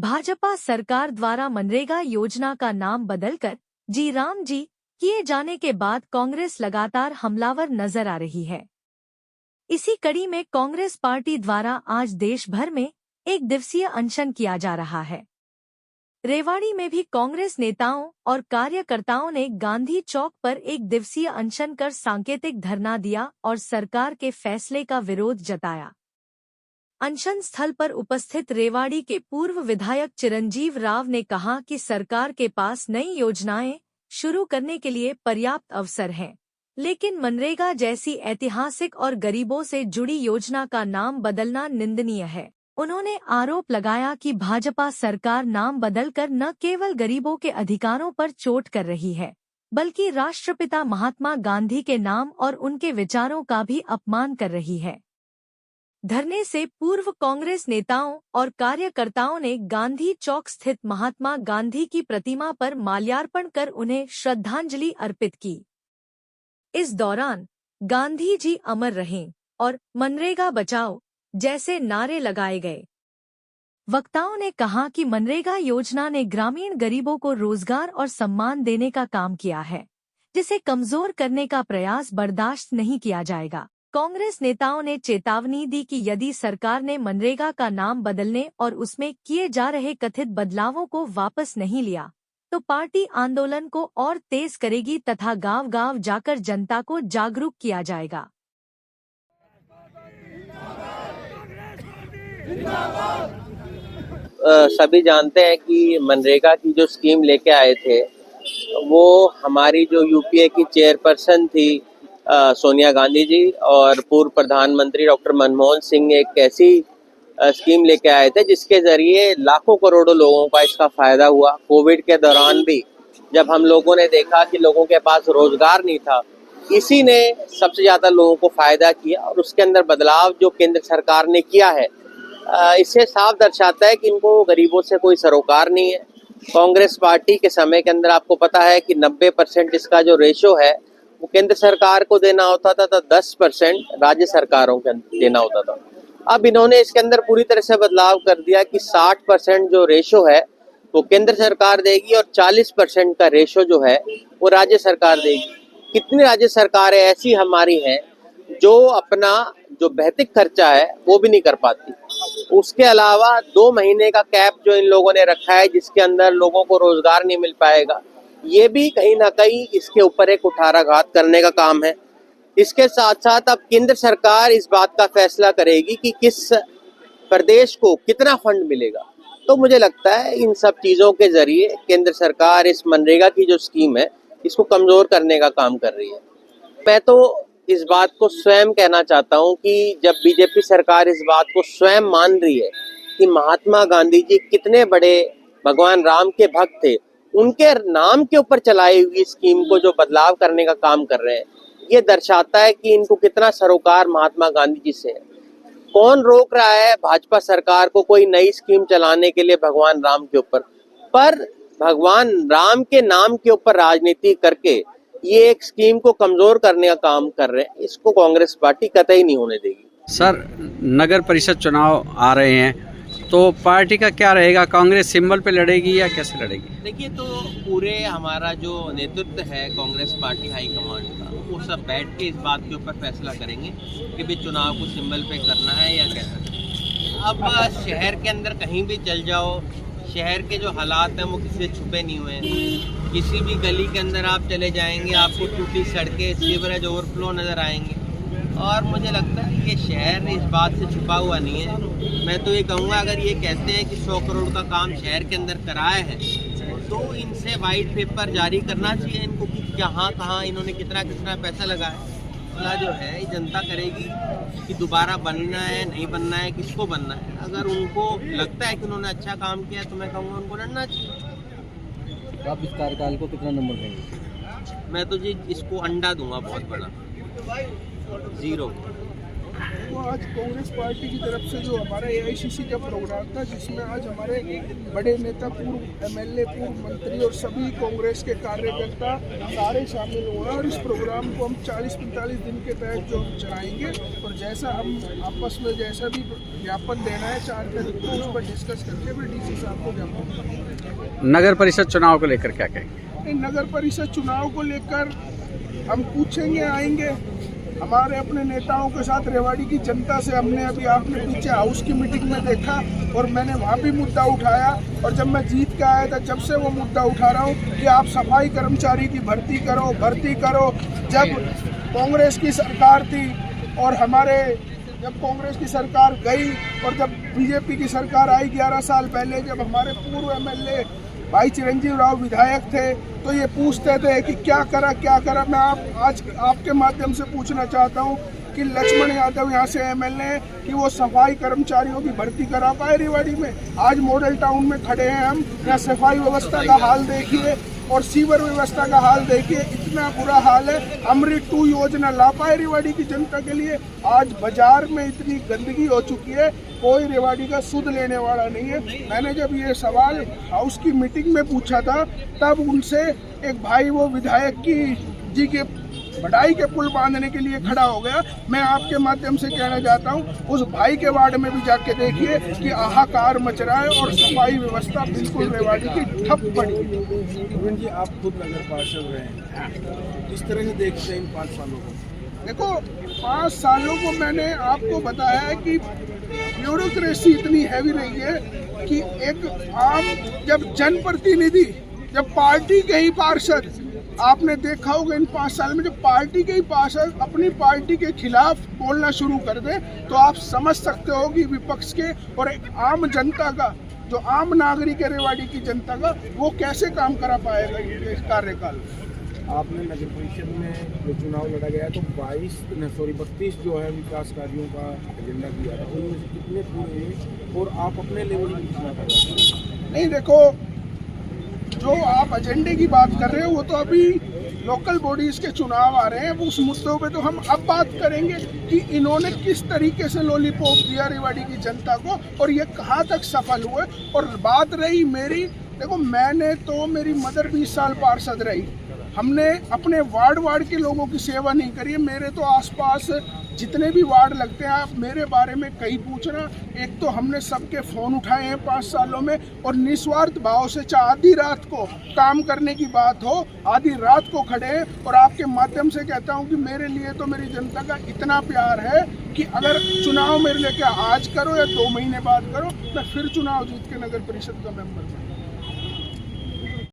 भाजपा सरकार द्वारा मनरेगा योजना का नाम बदलकर जी राम जी किए जाने के बाद कांग्रेस लगातार हमलावर नजर आ रही है। इसी कड़ी में कांग्रेस पार्टी द्वारा आज देश भर में एक दिवसीय अनशन किया जा रहा है। रेवाड़ी में भी कांग्रेस नेताओं और कार्यकर्ताओं ने गांधी चौक पर एक दिवसीय अनशन कर सांकेतिक धरना दिया और सरकार के फैसले का विरोध जताया। अनशन स्थल पर उपस्थित रेवाड़ी के पूर्व विधायक चिरंजीव राव ने कहा कि सरकार के पास नई योजनाएं शुरू करने के लिए पर्याप्त अवसर हैं, लेकिन मनरेगा जैसी ऐतिहासिक और गरीबों से जुड़ी योजना का नाम बदलना निंदनीय है। उन्होंने आरोप लगाया कि भाजपा सरकार नाम बदलकर न केवल गरीबों के अधिकारों पर चोट कर रही है, बल्कि राष्ट्रपिता महात्मा गांधी के नाम और उनके विचारों का भी अपमान कर रही है। धरने से पूर्व कांग्रेस नेताओं और कार्यकर्ताओं ने गांधी चौक स्थित महात्मा गांधी की प्रतिमा पर माल्यार्पण कर उन्हें श्रद्धांजलि अर्पित की। इस दौरान गांधी जी अमर रहें और मनरेगा बचाओ जैसे नारे लगाए गए। वक्ताओं ने कहा कि मनरेगा योजना ने ग्रामीण गरीबों को रोजगार और सम्मान देने का काम किया है, जिसे कमजोर करने का प्रयास बर्दाश्त नहीं किया जाएगा। कांग्रेस नेताओं ने चेतावनी दी कि यदि सरकार ने मनरेगा का नाम बदलने और उसमें किए जा रहे कथित बदलावों को वापस नहीं लिया, तो पार्टी आंदोलन को और तेज करेगी तथा गांव-गांव जाकर जनता को जागरूक किया जाएगा। सभी जानते हैं कि मनरेगा की जो स्कीम लेके आए थे वो हमारी जो यूपीए की चेयरपर्सन थी सोनिया गांधी जी और पूर्व प्रधानमंत्री डॉक्टर मनमोहन सिंह एक ऐसी स्कीम लेके आए थे जिसके जरिए लाखों करोड़ों लोगों का इसका फायदा हुआ। कोविड के दौरान भी जब हम लोगों ने देखा कि लोगों के पास रोजगार नहीं था, इसी ने सबसे ज्यादा लोगों को फायदा किया और उसके अंदर बदलाव जो केंद्र सरकार ने किया है इससे साफ दर्शाता है कि इनको गरीबों से कोई सरोकार नहीं है। कांग्रेस पार्टी के समय के अंदर आपको पता है कि 90% इसका जो रेशो है वो केंद्र सरकार को देना होता था, तो 10% राज्य सरकारों को देना होता था। अब इन्होंने इसके अंदर पूरी तरह से बदलाव कर दिया कि 60% जो रेशो है वो केंद्र सरकार देगी और 40% का रेशो जो है वो राज्य सरकार देगी। कितनी राज्य सरकारें ऐसी हमारी हैं जो अपना जो भौतिक खर्चा है वो भी नहीं कर पाती। उसके अलावा 2 महीने का कैप जो इन लोगों ने रखा है जिसके अंदर लोगों को रोजगार नहीं मिल पाएगा, ये भी कहीं ना कहीं इसके ऊपर एक कुठाराघात करने का काम है। इसके साथ साथ अब केंद्र सरकार इस बात का फैसला करेगी कि किस प्रदेश को कितना फंड मिलेगा। तो मुझे लगता है इन सब चीजों के जरिए केंद्र सरकार इस मनरेगा की जो स्कीम है इसको कमजोर करने का काम कर रही है। मैं तो इस बात को स्वयं कहना चाहता हूं कि जब बीजेपी सरकार इस बात को स्वयं मान रही है कि महात्मा गांधी जी कितने बड़े भगवान राम के भक्त थे, उनके नाम के ऊपर चलाई हुई स्कीम को जो बदलाव करने का काम कर रहे हैं, ये दर्शाता है कि इनको कितना सरोकार महात्मा गांधी जी से है। कौन रोक रहा है भाजपा सरकार को कोई नई स्कीम चलाने के लिए भगवान राम के ऊपर? पर भगवान राम के नाम के ऊपर राजनीति करके ये एक स्कीम को कमजोर करने का काम कर रहे हैं, इसको कांग्रेस पार्टी कतई नहीं होने देगी। सर, नगर परिषद चुनाव आ रहे हैं तो पार्टी का क्या रहेगा? कांग्रेस सिंबल पे लड़ेगी या कैसे लड़ेगी? देखिए, तो पूरे हमारा जो नेतृत्व है कांग्रेस पार्टी हाईकमांड का, वो सब बैठ के इस बात के ऊपर फैसला करेंगे कि भी चुनाव को सिंबल पे करना है या कैसा। अब शहर के अंदर कहीं भी चल जाओ, शहर के जो हालात हैं वो किसी से छुपे नहीं हुए हैं। किसी भी गली के अंदर आप चले जाएंगे आपको टूटी सड़कें, सीवरेज ओवरफ्लो नज़र आएंगे। और मुझे लगता है ये शहर इस बात से छुपा हुआ नहीं है। मैं तो ये कहूँगा, अगर ये कहते हैं कि 100 करोड़ का काम शहर के अंदर कराया है तो इनसे वाइट पेपर जारी करना चाहिए इनको कि कहाँ इन्होंने कितना पैसा लगाया। फैसला जो है ये जनता करेगी कि दोबारा बनना है नहीं बनना है, किसको बनना है। अगर उनको लगता है कि उन्होंने अच्छा काम किया तो मैं कहूँगा उनको लड़ना चाहिए। आप इस कार्यकाल को कितना नंबर देंगे? मैं तो जी इसको अंडा दूंगा बहुत बड़ा, 0। तो आज कांग्रेस पार्टी की तरफ से जो हमारा AICC का प्रोग्राम था, जिसमें आज हमारे बड़े नेता, पूर्व MLA, पूर्व मंत्री और सभी कांग्रेस के कार्यकर्ता सारे शामिल हुए हैं। और इस प्रोग्राम को हम 40-45 दिन के तहत जो हम चलाएंगे, और जैसा हम आपस में जैसा भी ज्ञापन देना है 4 तारीख को, उस पर डिस्कस करके फिर DC साहब को ज्ञापन करेंगे। नगर परिषद चुनाव को लेकर क्या कहेंगे? नगर परिषद चुनाव को लेकर हम पूछेंगे, आएंगे हमारे अपने नेताओं के साथ। रेवाड़ी की जनता से हमने अभी आपने पीछे हाउस की मीटिंग में देखा, और मैंने वहाँ भी मुद्दा उठाया, और जब मैं जीत के आया था जब से वो मुद्दा उठा रहा हूँ कि आप सफाई कर्मचारी की भर्ती करो। जब कांग्रेस की सरकार थी और जब कांग्रेस की सरकार गई और जब BJP की सरकार आई 11 साल पहले, जब हमारे पूर्व MLA भाई चिरंजीव राव विधायक थे, तो ये पूछते थे कि क्या करा। मैं आज आपके माध्यम से पूछना चाहता हूँ कि लक्ष्मण यादव यहाँ से MLA कि वो सफाई कर्मचारियों की भर्ती करा पाए रेवाड़ी में। आज मॉडल टाउन में खड़े हैं हम, यहाँ सफाई व्यवस्था का हाल देखिए और सीवर व्यवस्था का हाल देखिए, इतना बुरा हाल है। अमृत 2 योजना ला पाए रेवाड़ी की जनता के लिए। आज बाजार में इतनी गंदगी हो चुकी है, कोई रेवाड़ी का सुध लेने वाला नहीं है। मैंने जब ये सवाल हाउस की मीटिंग में पूछा था, तब उनसे एक भाई वो विधायक जी के बढ़ाई के पुल बांधने के लिए खड़ा हो गया। मैं आपके माध्यम से कहना चाहता हूँ, उस भाई के वार्ड में भी जाके देखिए कि हाहाकार मच रहा है और सफाई व्यवस्था बिल्कुल रेवाड़ी की ठप पड़ी है। जी, आप खुद नगर पार्षद रहे हैं, किस तरह से देखते हैं इन 5 सालों को? देखो, 5 सालों को मैंने आपको बताया है कि ब्यूरोक्रेसी इतनी हैवी रही है कि एक आम जब जनप्रतिनिधि, जब पार्टी के ही पार्षद, आपने देखा होगा इन 5 साल में जब पार्टी के ही पार्षद अपनी पार्टी के खिलाफ बोलना शुरू कर दे, तो आप समझ सकते हो कि विपक्ष के और एक आम जनता का, जो आम नागरिक है रेवाड़ी की जनता का, वो कैसे काम करा पाएगा इस कार्यकाल। आपने नगर परिषद में जो चुनाव लड़ा गया तो 32 जो है विकास कार्यों का एजेंडा दिया था, उनमें से कितने पूरे हुए और आप अपने लेवल में कितना कर रहे हैं? नहीं, देखो, जो आप एजेंडे की बात कर रहे हो वो तो अभी लोकल बॉडीज के चुनाव आ रहे हैं, उस मुद्दों पे तो हम अब बात करेंगे कि इन्होंने किस तरीके से लॉलीपॉप दिया रेवाड़ी की जनता को और ये कहाँ तक सफल हुए। और बात रही मेरी, देखो, मेरी मदर 20 साल पार्षद रही, हमने अपने वार्ड के लोगों की सेवा नहीं करी है। मेरे तो आसपास जितने भी वार्ड लगते हैं, आप मेरे बारे में कहीं पूछना, एक तो हमने सबके फ़ोन उठाए हैं 5 सालों में, और निस्वार्थ भाव से चाहे आधी रात को काम करने की बात हो, आधी रात को खड़े हैं। और आपके माध्यम से कहता हूं कि मेरे लिए तो मेरी जनता का इतना प्यार है कि अगर चुनाव मेरे लेके आज करो या 2 महीने बाद करो, मैं फिर चुनाव जीत के नगर परिषद का मेंबर बनूँ।